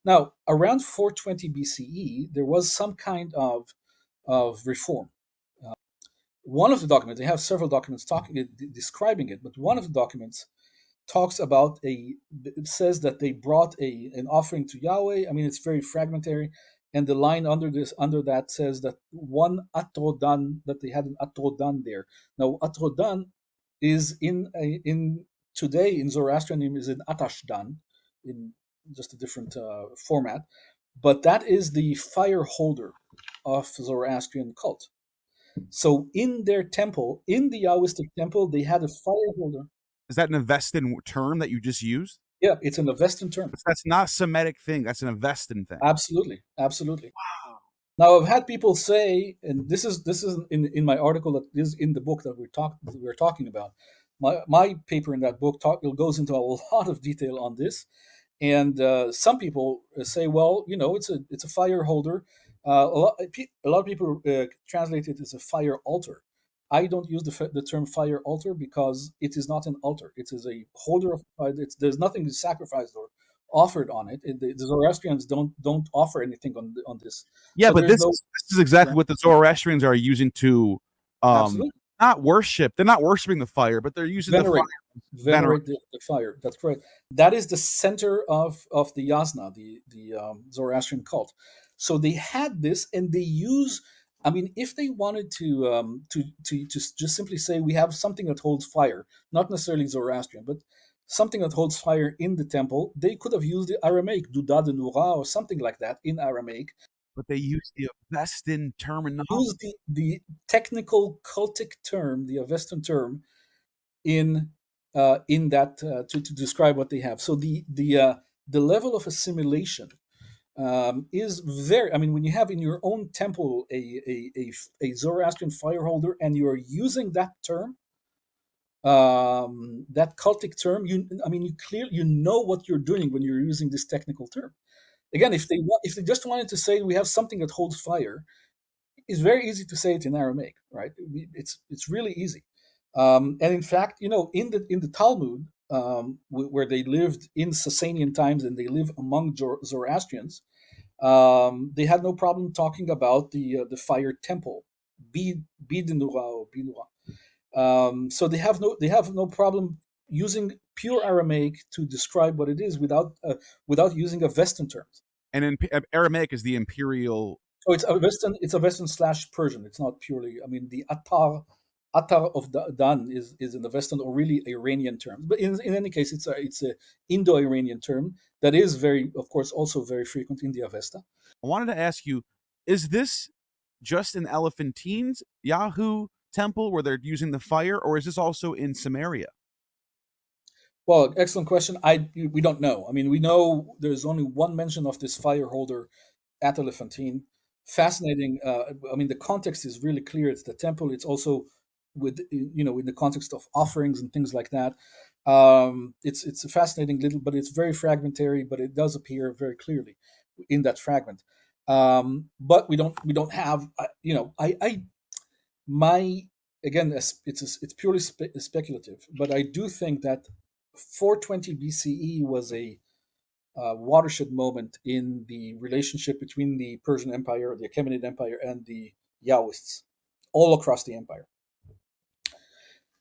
Now, around 420 BCE, there was some kind of reform. One of the documents, they have several documents describing it, but one of the documents talks about it says that they brought an offering to Yahweh. I mean, it's very fragmentary, and the line under that says that one atrodan, that they had an atrodan there. Now, atrodan is in today in Zoroastrianism is an atashdan, in just a different format, but that is the fire holder of Zoroastrian cult. So in their temple, in the Yahwistic temple, they had a fire holder. Is that an Avestan term that you just used? Yeah, it's an Avestan term. That's not a Semitic thing. That's an Avestan thing. Absolutely, absolutely. Wow. Now I've had people say, and this is in my article that is in the book that we're talking about. My paper in that book it goes into a lot of detail on this, and some people say, well, it's a fire holder. A lot of people translate it as a fire altar. I don't use the term fire altar because it is not an altar. It is a holder of. There's nothing sacrificed or offered on it. The Zoroastrians don't offer anything on this. Yeah, So but there's this no. is exactly what the Zoroastrians are using to Absolutely not worship. They're not worshiping the fire, but they're using the fire. venerate the fire. That's correct. That is the center of the Yasna, the Zoroastrian cult. So they had this, and they use. I mean, if they wanted to just simply say we have something that holds fire, not necessarily Zoroastrian, but something that holds fire in the temple, they could have used the Aramaic Duda de Nura or something like that in Aramaic. But they use the Avestan terminology. Use the technical cultic term, the Avestan term, in that to describe what they have. So the level of assimilation is very. I mean, when you have in your own temple a Zoroastrian fire holder and you're using that term, that cultic term, you know what you're doing when you're using this technical term. Again, if they just wanted to say we have something that holds fire, it's very easy to say it in Aramaic, right? It's really easy. And in fact, in the Talmud, where they lived in Sassanian times and they live among Zoroastrians, they had no problem talking about the fire temple, Bidinura or Binura. So they have no problem using pure Aramaic to describe what it is without using Avestan terms. And in Aramaic is the imperial. So it's a Western slash Persian. It's not purely. I mean, the Attar of Dan is in the Western or really Iranian term. But in any case, it's a Indo-Iranian term that is very, of course, also very frequent in the Avesta. I wanted to ask you: is this just in Elephantine's Yahoo temple where they're using the fire, or is this also in Samaria? Well, excellent question. We don't know. I mean, we know there's only one mention of this fire holder at Elephantine. Fascinating. I mean, the context is really clear. It's the temple. It's also in the context of offerings and things like that. It's a fascinating little, but it's very fragmentary. But it does appear very clearly in that fragment. But we don't have. I my again, it's purely speculative. But I do think that 420 BCE was a watershed moment in the relationship between the Persian Empire, the Achaemenid Empire, and the Yahwists all across the empire.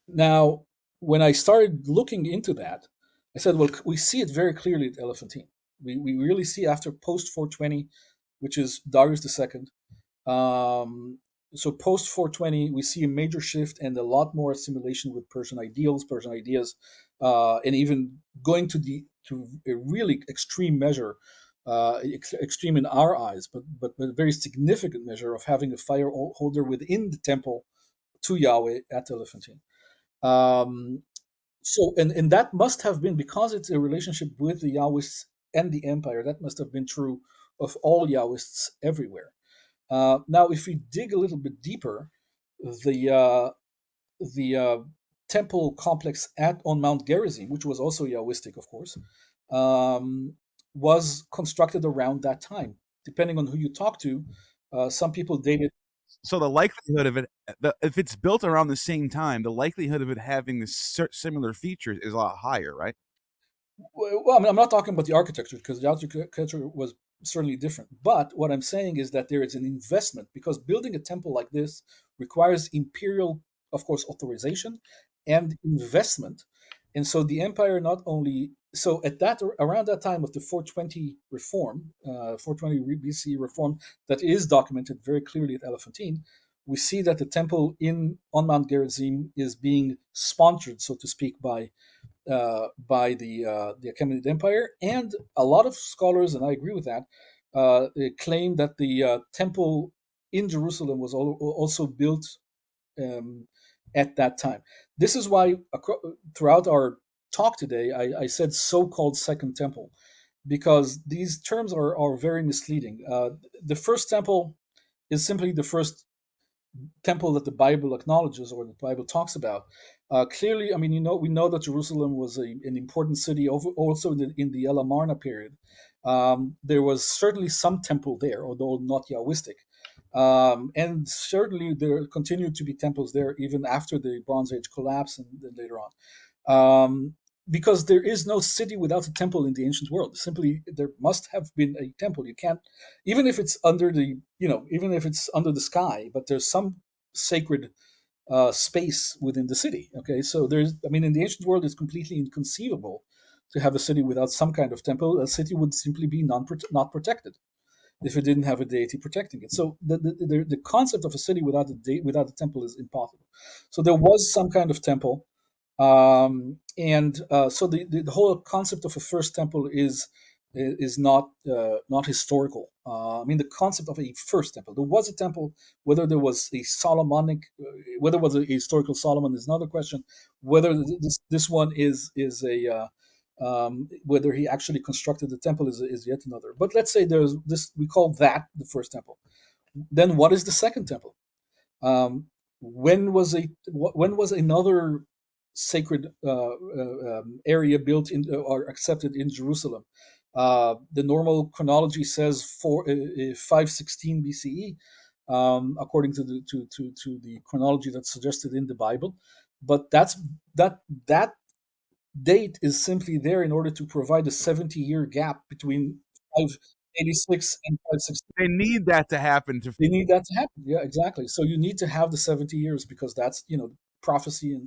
Now, when I started looking into that, I said, well, we see it very clearly at Elephantine. We really see after post 420, which is Darius II. So post 420, we see a major shift and a lot more assimilation with Persian ideals, Persian ideas, and even going to a really extreme measure, extreme in our eyes, but a very significant measure of having a fire holder within the temple to Yahweh at Elephantine. Um, and that must have been because it's a relationship with the Yahwists and the empire. That must have been true of all Yahwists everywhere. Now, if we dig a little bit deeper, the temple complex on Mount Gerizim, which was also Yahwistic, of course, was constructed around that time. Depending on who you talk to, some people date it. So the likelihood of it, if it's built around the same time, the likelihood of it having the similar features is a lot higher, right? Well, I mean, I'm not talking about the architecture because the architecture was certainly different. But what I'm saying is that there is an investment because building a temple like this requires imperial, of course, authorization and investment. And so the empire not only so at that around that time of the 420 reform, 420 BC reform that is documented very clearly at Elephantine, we see that the temple in on Mount Gerizim is being sponsored, so to speak, by the Achaemenid Empire, and a lot of scholars, and I agree with that, claim that the temple in Jerusalem was also built um, at that time. This is why throughout our talk today, I said so-called Second Temple, because these terms are very misleading. The first temple is simply the first temple that the Bible acknowledges or the Bible talks about. Clearly, I mean, we know that Jerusalem was an important city also in the Elamarna period. There was certainly some temple there, although not Yahwistic. And certainly there continued to be temples there even after the Bronze Age collapse and then later on. Because there is no city without a temple in the ancient world. Simply, there must have been a temple. You can't, even if it's under the, even if it's under the sky, but there's some sacred space within the city. Okay, so I mean, in the ancient world, it's completely inconceivable to have a city without some kind of temple. A city would simply be not protected if it didn't have a deity protecting it. So the concept of a city without a temple is impossible. So there was some kind of temple, and so the whole concept of a first temple is not historical. I mean, the concept of a first temple. There was a temple. Whether there was a Solomonic, whether it was a historical Solomon is another question. Whether this one is a whether he actually constructed the temple is yet another. But let's say there's this, we call that the first temple. Then what is the second temple? Um, when was another sacred area built in or accepted in Jerusalem? The normal chronology says 516 BCE, according to the chronology that's suggested in the Bible. But that date is simply there in order to provide a 70-year gap between 586 and 516. They need that to happen to. They need that to happen. Yeah, exactly. So you need to have the 70 years because that's, prophecy.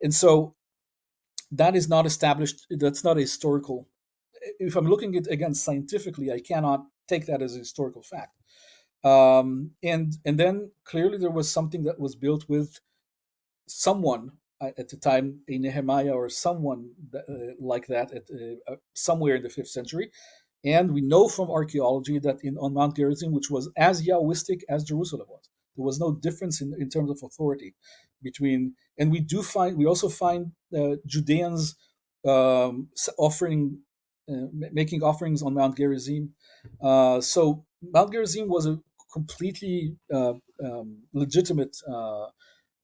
And so that is not established. That's not a historical. If I'm looking at it again scientifically, I cannot take that as a historical fact. And then clearly there was something that was built with someone at the time, a Nehemiah or someone like that, somewhere in the 5th century. And we know from archaeology that on Mount Gerizim, which was as Yahwistic as Jerusalem was, there was no difference in terms of authority between. And we also find Judeans offering, making offerings on Mount Gerizim. So Mount Gerizim was a completely legitimate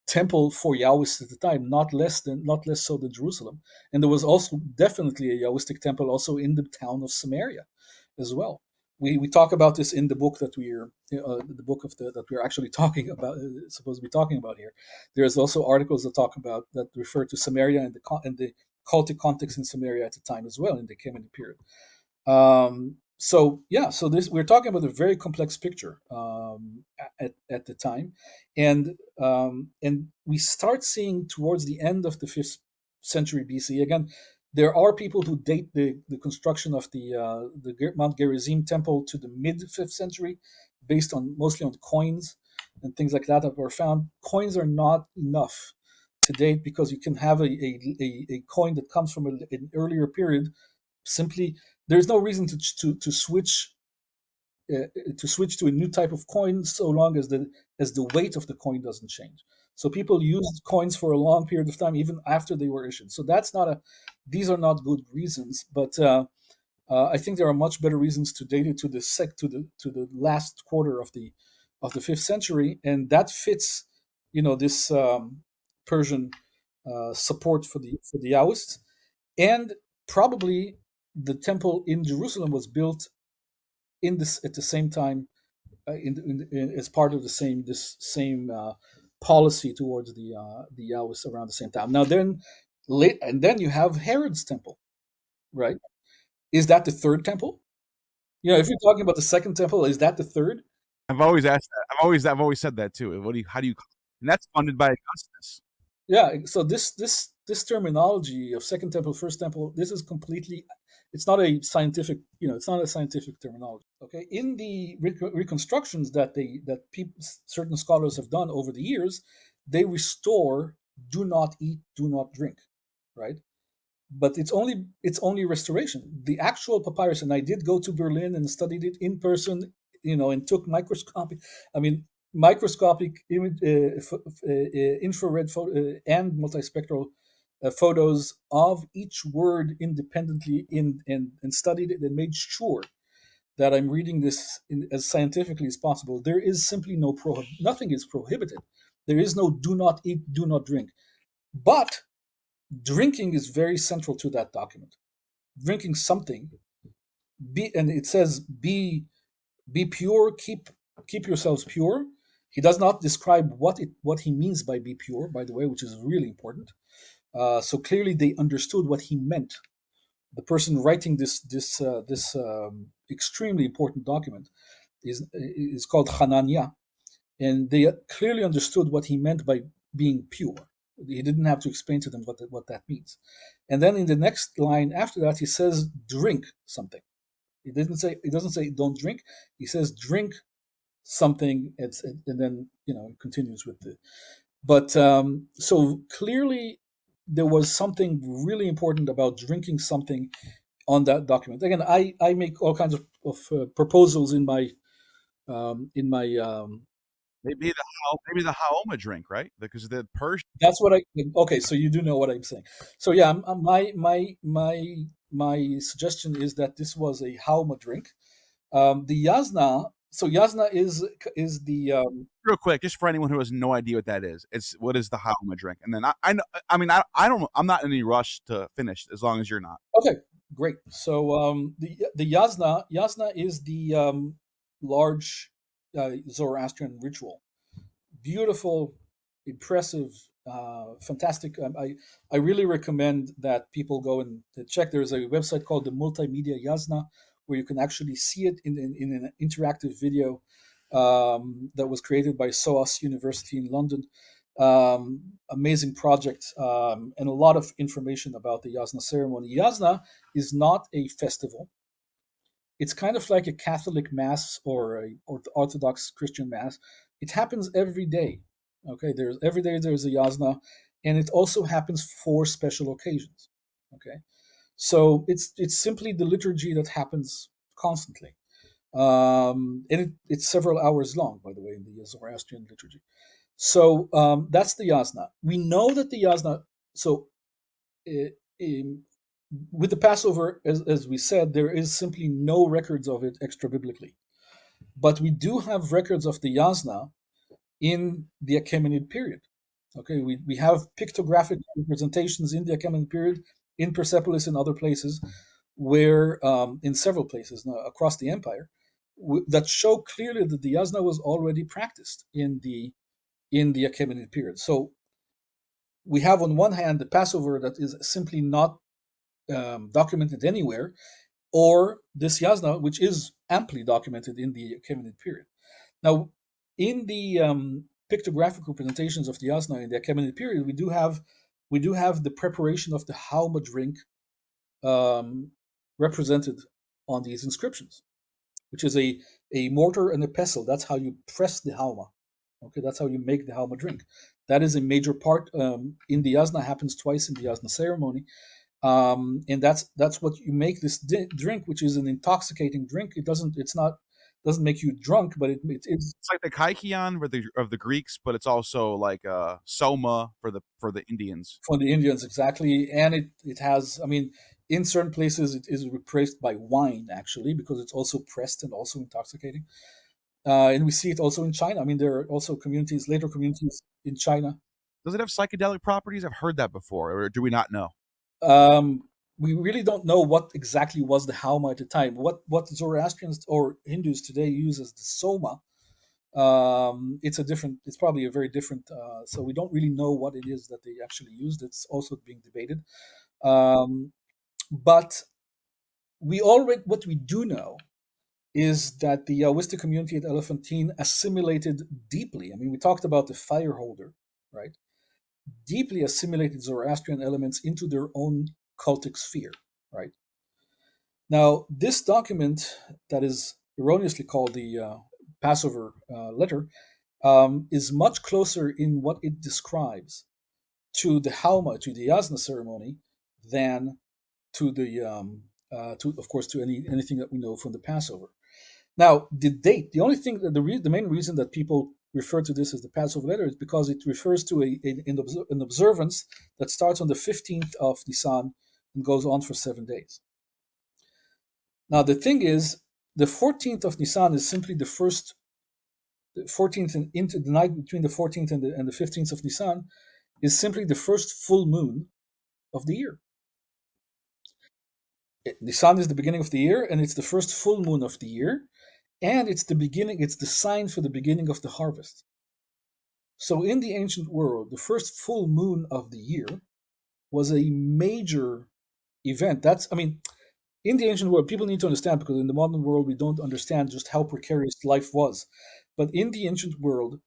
temple for Yahwist at the time, not less so than Jerusalem. And there was also definitely a Yahwistic temple also in the town of Samaria as well. We talk about this in the book that that we're actually talking about, supposed to be talking about here. There's also articles that refer to Samaria and the cultic context in Samaria at the time as well in the Achaemenid period. So yeah, so this we're talking about a very complex picture at the time, and we start seeing towards the end of the 5th century BC. Again, there are people who date the construction of the Mount Gerizim temple to the mid 5th century, based on mostly on coins and things like that were found. Coins are not enough to date because you can have a coin that comes from an earlier period. Simply, there's no reason to switch to a new type of coin so long as the weight of the coin doesn't change. So people used coins for a long period of time even after they were issued. So that's not a these are not good reasons, but I think there are much better reasons to date it to the last quarter of the 5th century, and that fits, this Persian support for the Yahwists. And probably the temple in Jerusalem was built in this at the same time, as part of this same policy towards the Yahwists around the same time. Now then, and then you have Herod's temple. right? Is that the third temple? If you're talking about the second temple, is that the third? I've always asked that. I've always said that too. How do you? And that's funded by Augustus. Yeah. So this terminology of second temple, first temple, this is completely. It's not a scientific. It's not a scientific terminology. Okay. In the reconstructions that certain scholars have done over the years, they restore "do not eat, do not drink," right? But it's only restoration. The actual papyrus, and I did go to Berlin and studied it in person, and took microscopic, I mean, microscopic image, infrared and multispectral photos of each word independently and studied it and made sure that I'm reading this as scientifically as possible. There is simply nothing is prohibited. There is no do not eat, do not drink. But drinking is very central to that document. Drinking something, and it says be pure, keep yourselves pure. He does not describe what he means by be pure, by the way, which is really important. So clearly they understood what he meant. The person writing this extremely important document is called Hanania, and they clearly understood what he meant by being pure. He didn't have to explain to them what that means. And then in the next line after that, he says, "Drink something." He doesn't say don't drink. He says drink something, and then it continues with the. But so clearly, there was something really important about drinking something on that document. Again, I make all kinds of proposals in my. Maybe the Haoma drink, right? Because the Persian. That's what I. Okay, so you do know what I'm saying. So yeah, my suggestion is that this was a Hauma drink. The Yasna. So Yasna is the Real quick, just for anyone who has no idea what that is, it's what is the Haoma drink? And then I know. I mean, I don't. I'm not in any rush to finish as long as you're not. okay, great. So the Yasna is the large Zoroastrian ritual. Beautiful, impressive, fantastic. I really recommend that people go and check. There's a website called the Multimedia Yasna where you can actually see it in an interactive video that was created by SOAS University in London. Amazing project, and a lot of information about the Yasna ceremony. Yasna is not a festival. It's kind of like a Catholic mass or or Orthodox Christian mass. It happens every day. Okay, there's every day there's a yasna, and it also happens for special occasions. Okay, so it's simply the liturgy that happens constantly, and it's several hours long, by the way, in the Zoroastrian liturgy. So that's the yasna. We know that the yasna. So uh, um, with the Passover, as we said, there is simply no records of it extra biblically. But we do have records of the Yasna in the Achaemenid period. Okay, we have pictographic representations in the Achaemenid period, in Persepolis and other places, where in several places across the empire, that show clearly that the Yasna was already practiced in the Achaemenid period. So we have on one hand the Passover that is simply not documented anywhere, or this Yasna, which is amply documented in the Achaemenid period. Now, in the pictographic representations of the Yasna in the Achaemenid period, we do have the preparation of the Hauma drink um, represented on these inscriptions, which is a mortar and a pestle. That's how you press the Hauma. Okay, that's how you make the Hauma drink. That is a major part in the Yasna. Happens twice in the Yasna ceremony, and that's what you make this drink, which is an intoxicating drink. It doesn't make you drunk, but it's It's like the Kaikion of the Greeks, but it's also like Soma for the Indians. for the Indians exactly, and it has. I mean, in certain places it is replaced by wine actually because it's also pressed and also intoxicating. And we see it also in China. I mean, there are also later communities in China. Does it have psychedelic properties? I've heard that before, or do we not know? Um, we really don't know what exactly was the Hauma at the time. What Zoroastrians or Hindus today use as the Soma. It's probably a very different. So we don't really know what it is that they actually used. It's also being debated. Um, but what we do know is that the Yahwistic community at Elephantine assimilated deeply. I mean, we talked about the fire holder, right? Deeply assimilated Zoroastrian elements into their own cultic sphere, right? Now, this document that is erroneously called the Passover letter is much closer in what it describes to the Halma, to the Yasna ceremony, than to the to of course to anything that we know from the Passover. Now, the date, the only thing that the main reason that people refer to this as the Passover letter is because it refers to an observance that starts on the 15th of Nisan and goes on for 7 days. Now, the thing is, the 14th of Nisan is simply the 14th and into the night between the 14th and the 15th of Nisan is simply the first full moon of the year. Nisan is the beginning of the year, and it's the first full moon of the year, and it's the sign for the beginning of the harvest. So in the ancient world, the first full moon of the year was a major event. I mean, in the ancient world, people need to understand, because in the modern world, we don't understand just how precarious life was. But in the ancient world,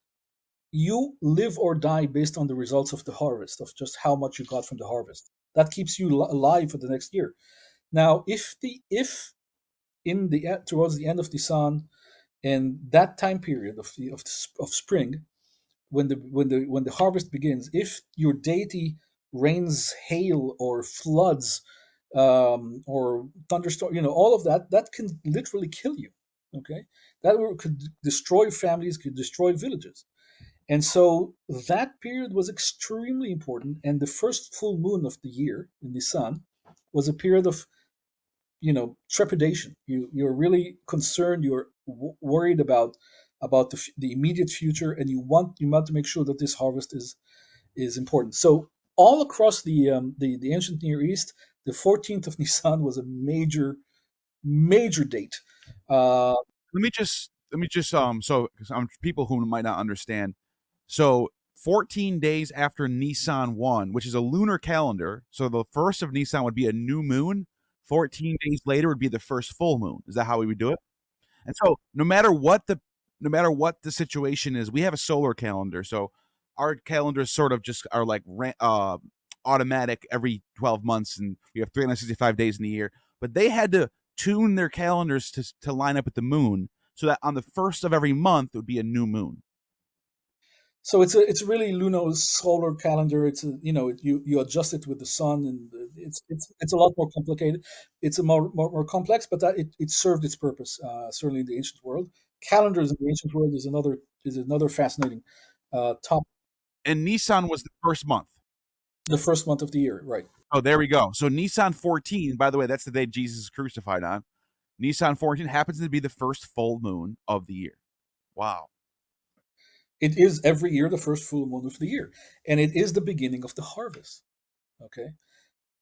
you live or die based on the results of the harvest, of just how much you got from the harvest. That keeps you alive for the next year. Now, if in the towards the end of Nisan and that time period of spring, when the harvest begins, if your deity rains hail or floods or thunderstorm, all of that can literally kill you. Okay, could destroy families, could destroy villages. And so that period was extremely important. And the first full moon of the year in the sun was a period of, trepidation. You're really concerned. You're worried about the immediate future, and you want to make sure that this harvest is important. So all across the ancient Near East, the 14th of Nisan was a major date. Uh, let me just so people who might not understand. So 14 days after Nisan 1, which is a lunar calendar, so the first of Nisan would be a new moon. 14 days later would be the first full moon. Is that how we would do it? And so no matter what the situation is, we have a solar calendar. So our calendars sort of just are like automatic every 12 months, and we have 365 days in the year. But they had to tune their calendars to line up with the moon, so that on the first of every month it would be a new moon. so it's really Luno's solar calendar. You adjust it with the sun, and it's a lot more complicated. It's a more complex, but that it served its purpose, certainly in the ancient world. Calendars in the ancient world is another fascinating topic. And Nisan was the first month. The first month of the year, right? Oh, there we go. So Nisan 14, by the way, that's the day Jesus is crucified on. Nisan 14 happens to be the first full moon of the year. Wow. It is every year the first full moon of the year, and it is the beginning of the harvest. Okay,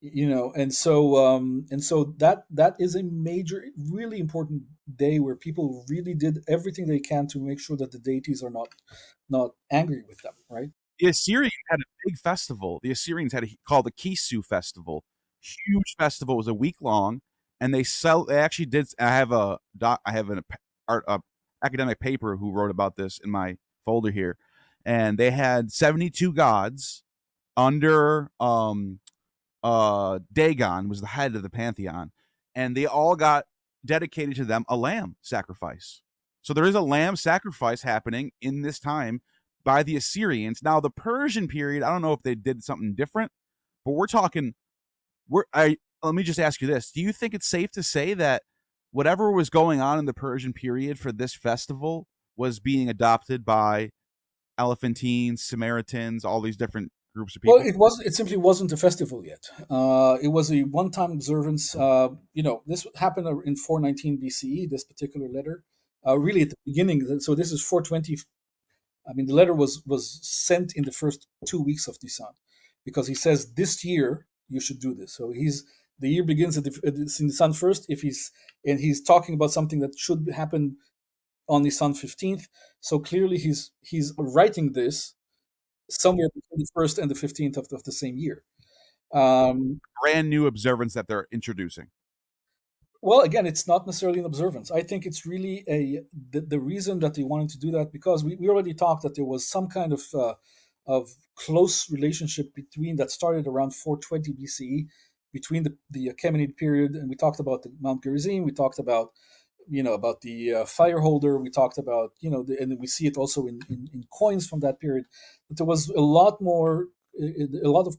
and so that is a major, really important day where people really did everything they can to make sure that the deities are not angry with them, right? The Assyrians had a big festival. The Assyrians had called the Kisu festival. Huge festival. It was a week long, and they actually did. I have an art academic paper who wrote about this in my folder here, and they had 72 gods under Dagon was the head of the pantheon, and they all got dedicated to them a lamb sacrifice. So there is a lamb sacrifice happening in this time by the Assyrians. Now the Persian period, I don't know if they did something different, but we're talking. Let me just ask you this: do you think it's safe to say that whatever was going on in the Persian period for this festival was being adopted by Elephantines, Samaritans, all these different groups of Well, people? it simply wasn't a festival yet. It was a one-time observance. This happened in 419 BCE. This particular letter, really at the beginning. So this is 420. I mean, the letter was sent in the first 2 weeks of Nisan, because he says this year you should do this. So the year begins at Nisan first. He's talking about something that should happen on Nisan 15th. So clearly he's writing this somewhere between the first and the 15th of the same year. Um, Brand new observance that they're introducing. Well, again, it's not necessarily an observance. I think it's really the reason that they wanted to do that, because we already talked that there was some kind of close relationship between that started around 420 BCE between the Achaemenid period, and we talked about the Mount Gerizim, we talked about about the fire holder, we talked about and we see it also in coins from that period, that there was a lot more, a lot of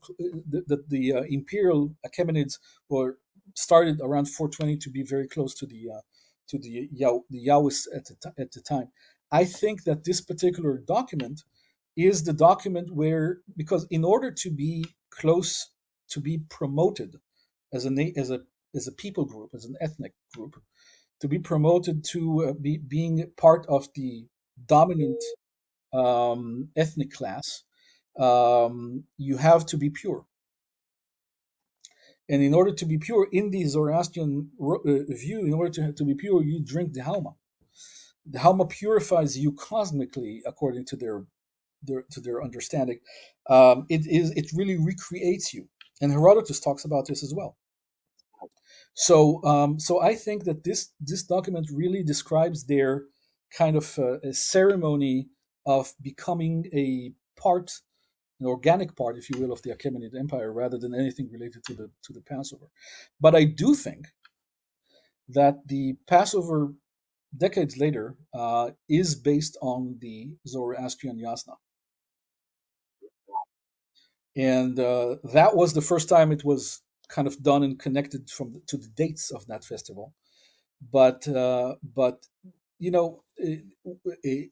the imperial Achaemenids were started around 420 to be very close to the Yahwist at the time. I think that this particular document is the document where, because in order to be close, to be promoted as a people group, as an ethnic group, to be promoted to being part of the dominant ethnic class, you have to be pure. And in order to be pure, in the Zoroastrian view, in order to be pure, you drink the halma. The halma purifies you cosmically, according to their understanding. It really recreates you, and Herodotus talks about this as well. So I think that this document really describes their kind of a ceremony of becoming a part, an organic part, if you will, of the Achaemenid Empire, rather than anything related to the Passover. But I do think that the Passover decades later is based on the Zoroastrian Yasna, and that was the first time it was kind of done and connected to the dates of that festival. But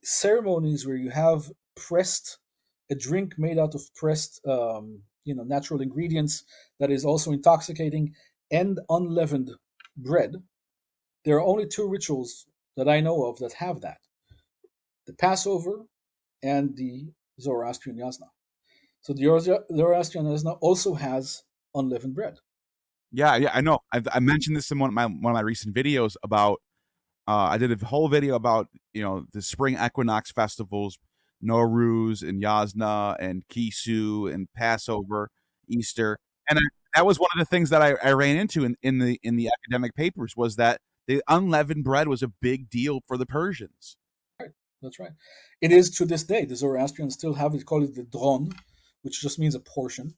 ceremonies where you have pressed a drink made out of pressed natural ingredients that is also intoxicating, and unleavened bread. There are only two rituals that I know of that have that: the Passover and the Zoroastrian Yasna. So the Zoroastrian Yasna also has unleavened bread. Yeah, I know. I mentioned this in one of my recent videos about. I did a whole video about the spring equinox festivals, Nowruz and Yasna and Kisu and Passover, Easter, and that was one of the things that I ran into in the academic papers, was that the unleavened bread was a big deal for the Persians. Right, that's right. It is to this day. The Zoroastrians still have it, call it the dron, which just means a portion.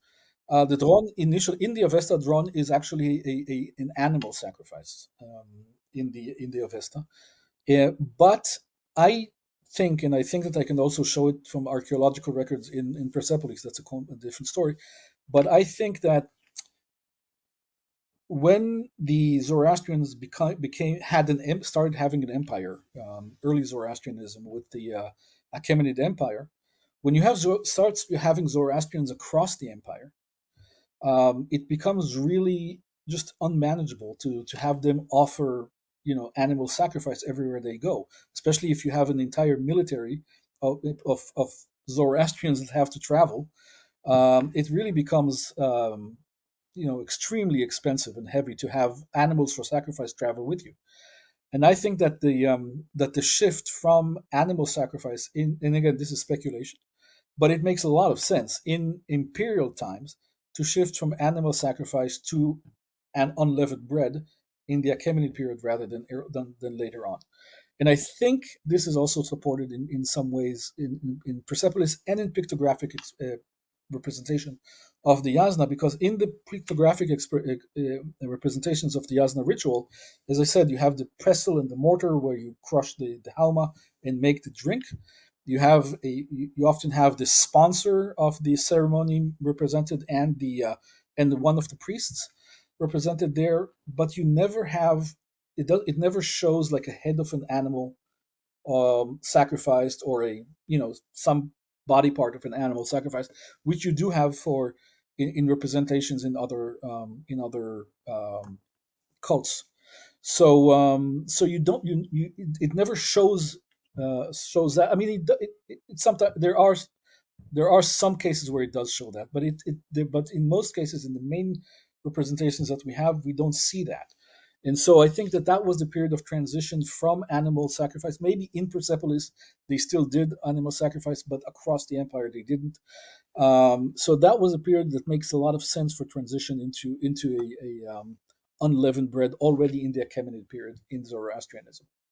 The dron, in the Avesta, dron is actually an animal sacrifice in the Avesta. But I think that I can also show it from archaeological records in Persepolis. That's a different story. But I think that when the Zoroastrians started having an empire, early Zoroastrianism with the Achaemenid Empire, when you starts having Zoroastrians across the empire, it becomes really just unmanageable to have them offer animal sacrifice everywhere they go, especially if you have an entire military of Zoroastrians that have to travel. It really becomes extremely expensive and heavy to have animals for sacrifice travel with you. And I think that the shift from animal sacrifice and again, this is speculation, but it makes a lot of sense in imperial times to shift from animal sacrifice to an unleavened bread in the Achaemenid period rather than later on. And I think this is also supported in some ways in Persepolis and in pictographic representation of the Yasna, because in the pictographic representations of the Yasna ritual, as I said, you have the pestle and the mortar where you crush the halma and make the drink. You often have the sponsor of the ceremony represented, and one of the priests represented there, but you never have it never shows like a head of an animal sacrificed, or some body part of an animal sacrificed, which you do have in representations in other cults. So you don't you it never shows that. I mean, it sometimes there are some cases where it does show that, but in most cases, in the main representations that we have, we don't see that. And so I think that was the period of transition from animal sacrifice. Maybe in Persepolis they still did animal sacrifice, but across the empire they didn't. So that was a period that makes a lot of sense for transition into unleavened bread already in the Achaemenid period in Zoroastrianism.